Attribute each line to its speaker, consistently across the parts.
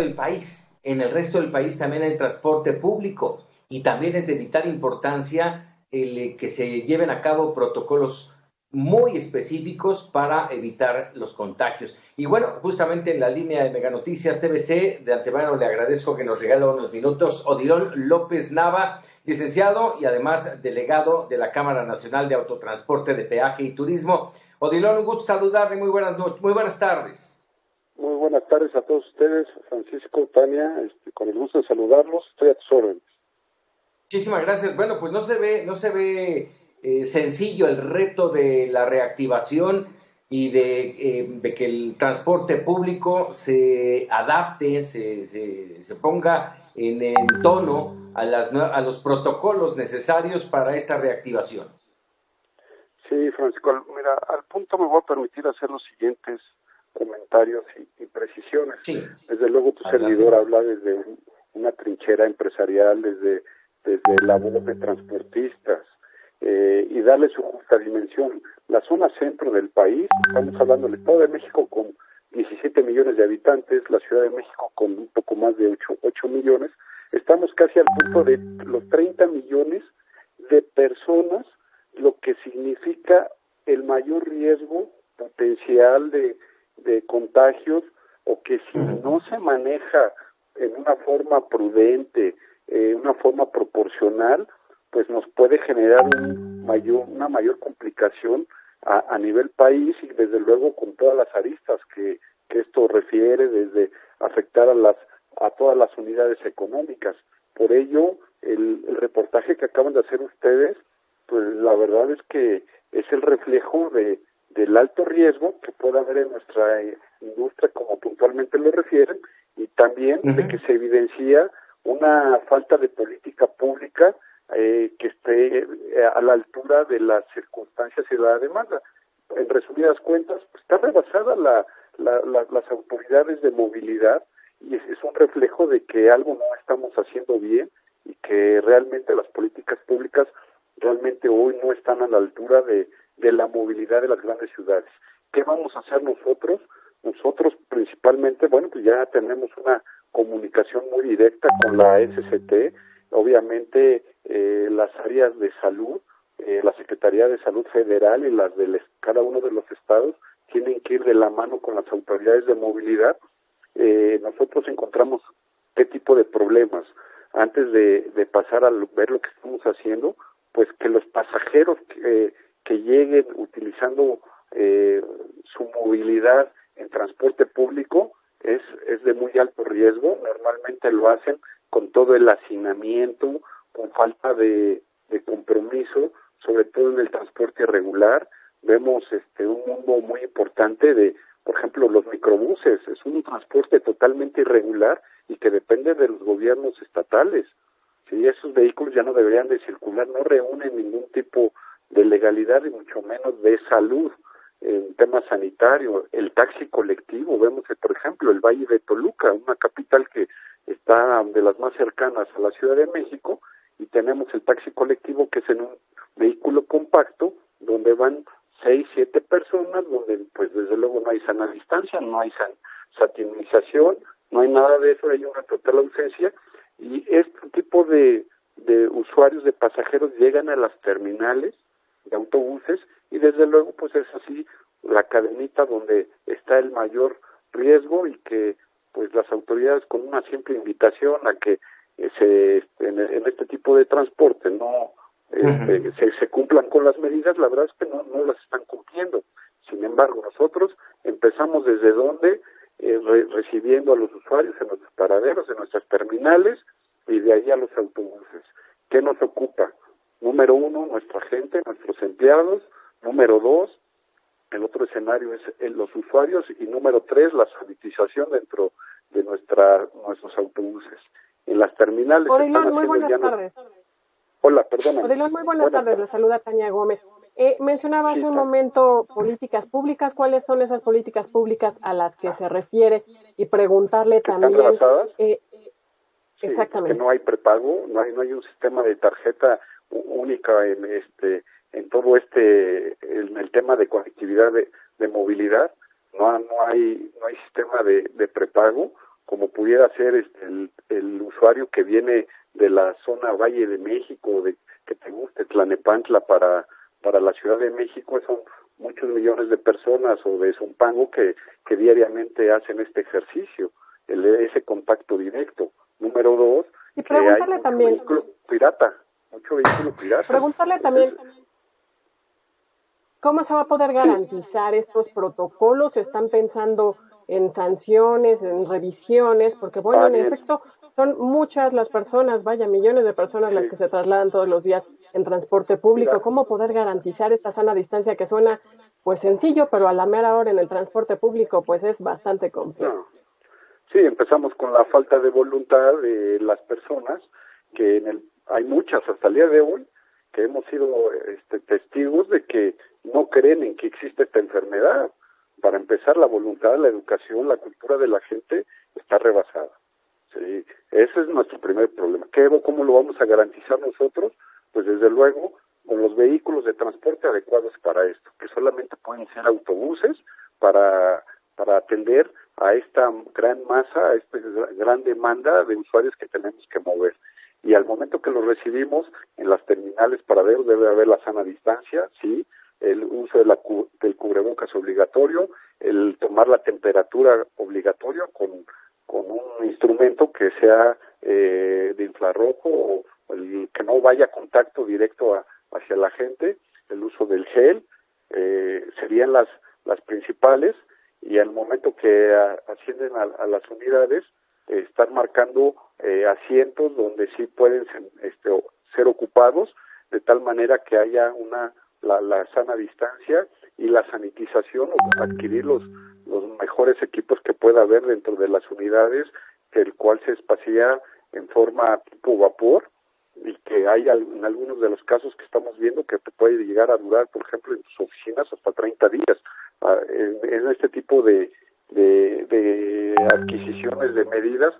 Speaker 1: del país. En el resto del país también hay transporte público y también es de vital importancia que se lleven a cabo protocolos muy específicos para evitar los contagios. Y bueno, justamente en la línea de Mega Noticias TVC, de antemano le agradezco que nos regale unos minutos Odilon López Nava, licenciado y además delegado de la Cámara Nacional de Autotransporte de Peaje y Turismo. Odilon, un gusto saludarle, muy buenas tardes.
Speaker 2: Muy buenas tardes a todos ustedes, Francisco, Tania, con el gusto de saludarlos, estoy a tus órdenes.
Speaker 1: Muchísimas gracias. Bueno, pues no se ve sencillo el reto de la reactivación y de que el transporte público se adapte, se ponga en tono a los protocolos necesarios para esta reactivación.
Speaker 2: Sí, Francisco, mira, al punto me voy a permitir hacer los siguientes comentarios y precisiones.
Speaker 1: Sí.
Speaker 2: Desde luego tu servidor habla desde una trinchera empresarial, desde la voz de transportistas, y darle su justa dimensión. La zona centro del país, estamos hablando del Estado de México con 17 millones de habitantes, la Ciudad de México con un poco más de 8 millones, estamos casi al punto de los 30 millones de personas, lo que significa el mayor riesgo potencial de contagios, o que si no se maneja en una forma prudente, una forma proporcional, pues nos puede generar una mayor complicación a nivel país, y desde luego con todas las aristas que esto refiere, desde afectar a todas las unidades económicas. Por ello, el reportaje que acaban de hacer ustedes, pues la verdad es que es el reflejo del alto riesgo que puede haber en nuestra industria, como puntualmente lo refieren, y también de que se evidencia una falta de política pública que esté a la altura de las circunstancias y de la demanda. En resumidas cuentas, pues, está rebasada las autoridades de movilidad, y es un reflejo de que algo no estamos haciendo bien, y que realmente las políticas públicas realmente hoy no están a la altura de la movilidad de las grandes ciudades. ¿Qué vamos a hacer nosotros? Nosotros principalmente, bueno, pues ya tenemos una comunicación muy directa con la SCT, obviamente las áreas de salud, la Secretaría de Salud Federal y las de cada uno de los estados tienen que ir de la mano con las autoridades de movilidad. Nosotros encontramos qué tipo de problemas. Antes de pasar a ver lo que estamos haciendo, pues que los pasajeros que lleguen utilizando su movilidad en transporte público es de muy alto riesgo. Normalmente lo hacen con todo el hacinamiento, con falta de compromiso, sobre todo en el transporte irregular. Vemos un mundo muy importante de, por ejemplo, los microbuses. Es un transporte totalmente irregular y que depende de los gobiernos estatales. Sí, esos vehículos ya no deberían de circular, no reúnen ningún tipo de legalidad y mucho menos de salud en temas sanitarios. El taxi colectivo, vemos que, por ejemplo, el Valle de Toluca, una capital que está de las más cercanas a la Ciudad de México, y tenemos el taxi colectivo que es en un vehículo compacto donde van 6, 7 personas, donde pues desde luego no hay sana distancia, no hay sanitización, no hay nada de eso, hay una total ausencia. Y este tipo de usuarios, de pasajeros, llegan a las terminales de autobuses, y desde luego pues es así la cadenita donde está el mayor riesgo, y que pues las autoridades, con una simple invitación a que en este tipo de transporte no se cumplan con las medidas, la verdad es que no las están cumpliendo. Sin embargo, nosotros empezamos desde donde recibiendo a los usuarios en nuestros paraderos, en nuestras terminales, y de ahí a los autobuses. ¿Qué nos ocupa? Número 1, nuestra gente, nuestros empleados. Número 2, el otro escenario es los usuarios. Y número 3, la sanitización dentro de nuestros autobuses. En las terminales...
Speaker 3: Odilon, muy buenas tardes.
Speaker 2: Hola, perdóname.
Speaker 3: Odilon, muy buenas tardes. Le saluda Tania Gómez. Mencionaba hace un momento políticas públicas. ¿Cuáles son esas políticas públicas a las que se refiere? Y preguntarle también...
Speaker 2: ¿Están rebasadas? Sí,
Speaker 3: exactamente.
Speaker 2: Que no hay prepago, no hay un sistema de tarjeta única en todo en el tema de conectividad de movilidad. No hay sistema de prepago, como pudiera ser el usuario que viene de la zona Valle de México, de que te guste Tlalnepantla para la Ciudad de México, son muchos millones de personas, o de Zumpango que diariamente hacen este ejercicio, ese contacto directo. Número dos,
Speaker 3: y
Speaker 2: que hay
Speaker 3: preguntarle también,
Speaker 2: mucho vehículo pirata.
Speaker 3: preguntarle también cómo se va a poder garantizar estos protocolos. ¿Están pensando en sanciones, en revisiones? Porque bueno, en efecto, son muchas las personas, vaya, millones de personas las que se trasladan todos los días en transporte público.
Speaker 2: Mira,
Speaker 3: ¿Cómo poder garantizar esta sana distancia que suena pues sencillo, pero a la mera hora en el transporte público pues es bastante complejo?
Speaker 2: no. Sí, empezamos con la falta de voluntad de las personas, que hay muchas hasta el día de hoy que hemos sido testigos de que no creen en que existe esta enfermedad. Para empezar, la voluntad, la educación, la cultura de la gente está rebasada. Sí, ese es nuestro primer problema. ¿Cómo lo vamos a garantizar nosotros? Pues desde luego con los vehículos de transporte adecuados para esto, que solamente pueden ser autobuses para atender a esta gran masa, a esta gran demanda de usuarios que tenemos que mover. Y al momento que los recibimos en las terminales paraderos debe haber la sana distancia, sí, el uso del cubrebocas obligatorio, el tomar la temperatura obligatorio con un instrumento que sea de infrarrojo, o el que no vaya a contacto directo hacia la gente, el uso del gel, serían las principales. Y al momento que ascienden a las unidades, estar marcando asientos donde sí pueden ser ocupados, de tal manera que haya la sana distancia y la sanitización, o adquirir los mejores equipos que pueda haber dentro de las unidades, el cual se espacía en forma tipo vapor, y que hay en algunos de los casos que estamos viendo que te puede llegar a durar, por ejemplo, en tus oficinas hasta 30 días. En este tipo de adquisiciones de medidas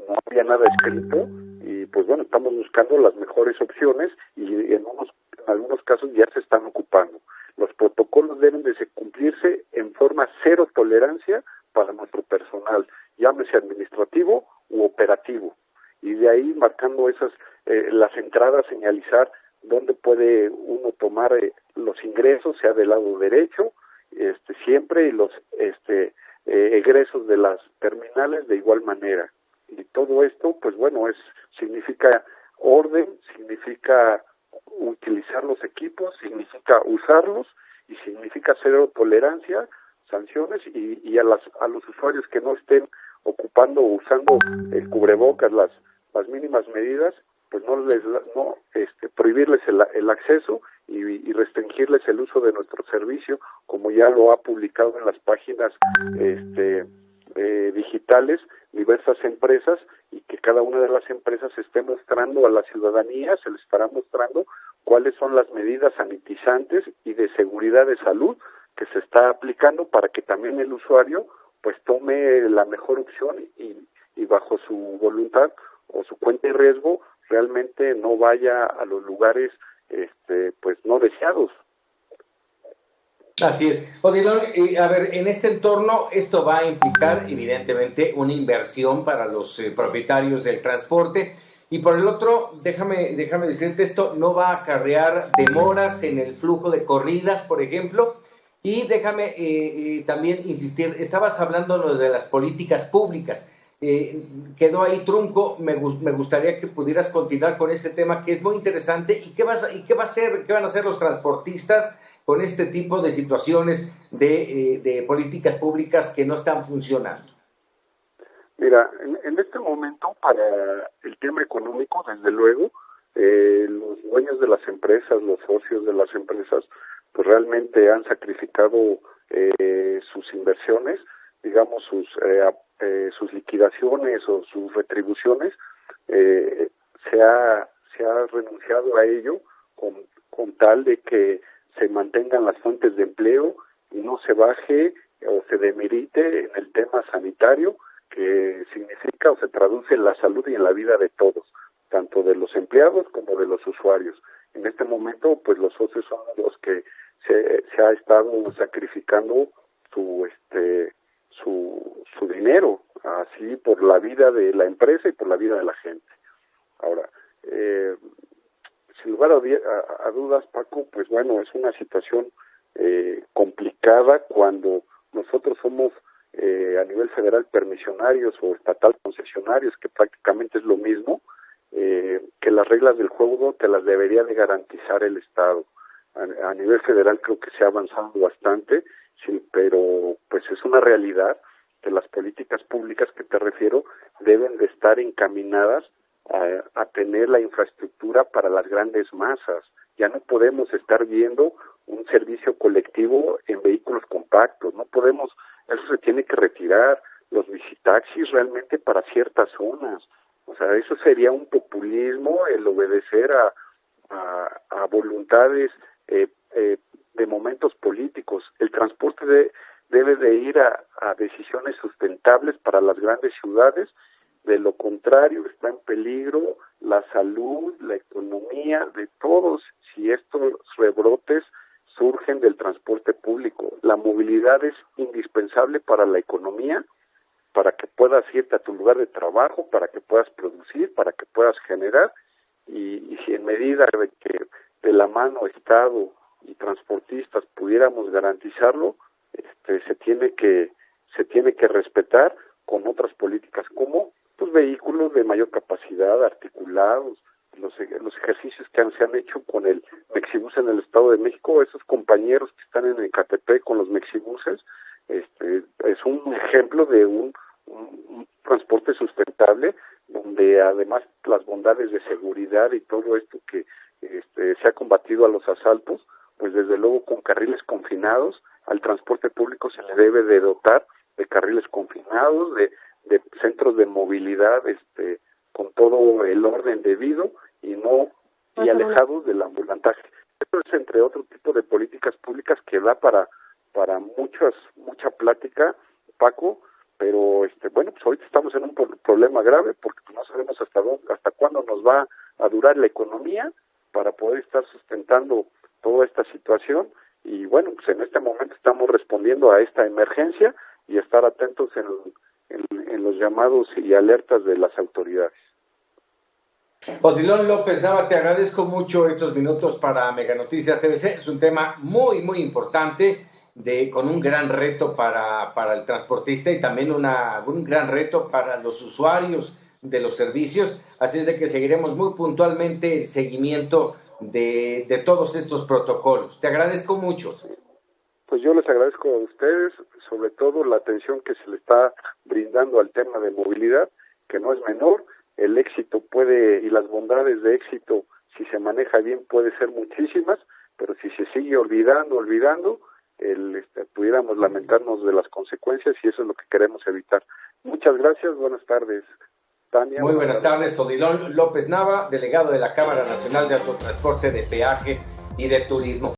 Speaker 2: no había nada escrito, y pues bueno, estamos buscando las mejores opciones, y en algunos casos ya se están ocupando. Los protocolos deben de cumplirse en forma cero tolerancia para nuestro personal, llámese administrativo u operativo, y de ahí marcando las entradas, señalizar dónde puede uno tomar los ingresos, sea del lado derecho, siempre, y los egresos de las terminales de igual manera. Y todo esto, pues bueno, significa orden, significa utilizar los equipos, significa usarlos, y significa cero tolerancia, sanciones, y a los usuarios que no estén ocupando o usando el cubrebocas, las mínimas medidas, pues prohibirles el acceso y restringirles el uso de nuestro servicio, como ya lo ha publicado en las páginas digitales diversas empresas, y que cada una de las empresas esté mostrando a la ciudadanía, se les estará mostrando cuáles son las medidas sanitizantes y de seguridad de salud que se está aplicando, para que también el usuario pues tome la mejor opción, y bajo su voluntad o su cuenta de riesgo realmente no vaya a los lugares pues no deseados.
Speaker 1: Así es. Odilon, a ver, en este entorno esto va a implicar evidentemente una inversión para los propietarios del transporte, y por el otro, déjame decirte, esto no va a acarrear demoras en el flujo de corridas, por ejemplo. Y déjame también insistir, estabas hablando de las políticas públicas. Quedó ahí trunco. Me gustaría que pudieras continuar con este tema, que es muy interesante. ¿Y qué van a hacer los transportistas con este tipo de situaciones de políticas públicas que no están funcionando?
Speaker 2: Mira, en este momento, para el tema económico, desde luego, los dueños de las empresas, los socios de las empresas, pues realmente han sacrificado sus inversiones, digamos, sus liquidaciones o sus retribuciones. Se ha renunciado a ello con tal de que se mantengan las fuentes de empleo y no se baje o se demerite en el tema sanitario, que significa o se traduce en la salud y en la vida de todos, tanto de los empleados como de los usuarios. En este momento, pues los socios son los que se ha estado sacrificando su dinero así por la vida de la empresa y por la vida de la gente. Ahora, sin lugar a dudas, Paco, pues bueno, es una situación complicada cuando nosotros somos a nivel federal permisionarios o estatal concesionarios, que prácticamente es lo mismo, que las reglas del juego te las debería de garantizar el Estado. A nivel federal creo que se ha avanzado bastante, sí, pero pues es una realidad que las políticas públicas que te refiero deben de estar encaminadas a tener la infraestructura para las grandes masas. Ya no podemos estar viendo un servicio colectivo en vehículos compactos, no podemos, eso se tiene que retirar, los visitaxis realmente para ciertas zonas. O sea, eso sería un populismo, el obedecer a voluntades de momentos políticos. El transporte debe de ir a decisiones sustentables para las grandes ciudades. De lo contrario, está en peligro la salud, la economía de todos si estos rebrotes surgen del transporte público. La movilidad es indispensable para la economía, para que puedas irte a tu lugar de trabajo, para que puedas producir, para que puedas generar, y si en medida de que de la mano Estado y transportistas pudiéramos garantizarlo, se tiene que respetar con otras políticas como pues vehículos de mayor capacidad, articulados, los ejercicios que se han hecho con el Mexibus en el Estado de México, esos compañeros que están en Ecatepec con los Mexibuses, es un ejemplo de un transporte sustentable, donde además las bondades de seguridad y todo esto que se ha combatido a los asaltos, pues desde luego con carriles confinados, al transporte público se le debe de dotar de carriles confinados, de centros de movilidad con todo el orden debido y alejados del ambulantaje. Esto es entre otro tipo de políticas públicas que da para mucha plática, Paco, pero bueno, pues ahorita estamos en un problema grave porque no sabemos hasta cuándo nos va a durar la economía para poder estar sustentando toda esta situación, y bueno, pues en este momento estamos respondiendo a esta emergencia y estar atentos en los llamados y alertas de las autoridades.
Speaker 1: Odilon López Nava, te agradezco mucho estos minutos para Mega Noticias TVC. Es un tema muy, muy importante, con un gran reto para el transportista y también un gran reto para los usuarios de los servicios. Así es de que seguiremos muy puntualmente el seguimiento de todos estos protocolos. Te agradezco mucho.
Speaker 2: Pues yo les agradezco a ustedes, sobre todo la atención que se le está brindando al tema de movilidad, que no es menor. El éxito y las bondades de éxito, si se maneja bien, puede ser muchísimas, pero si se sigue olvidando, pudiéramos lamentarnos de las consecuencias, y eso es lo que queremos evitar. Muchas gracias, buenas tardes, Tania.
Speaker 1: Muy buenas tardes, Odilon López Nava, delegado de la Cámara Nacional de Autotransporte, de Peaje y de Turismo.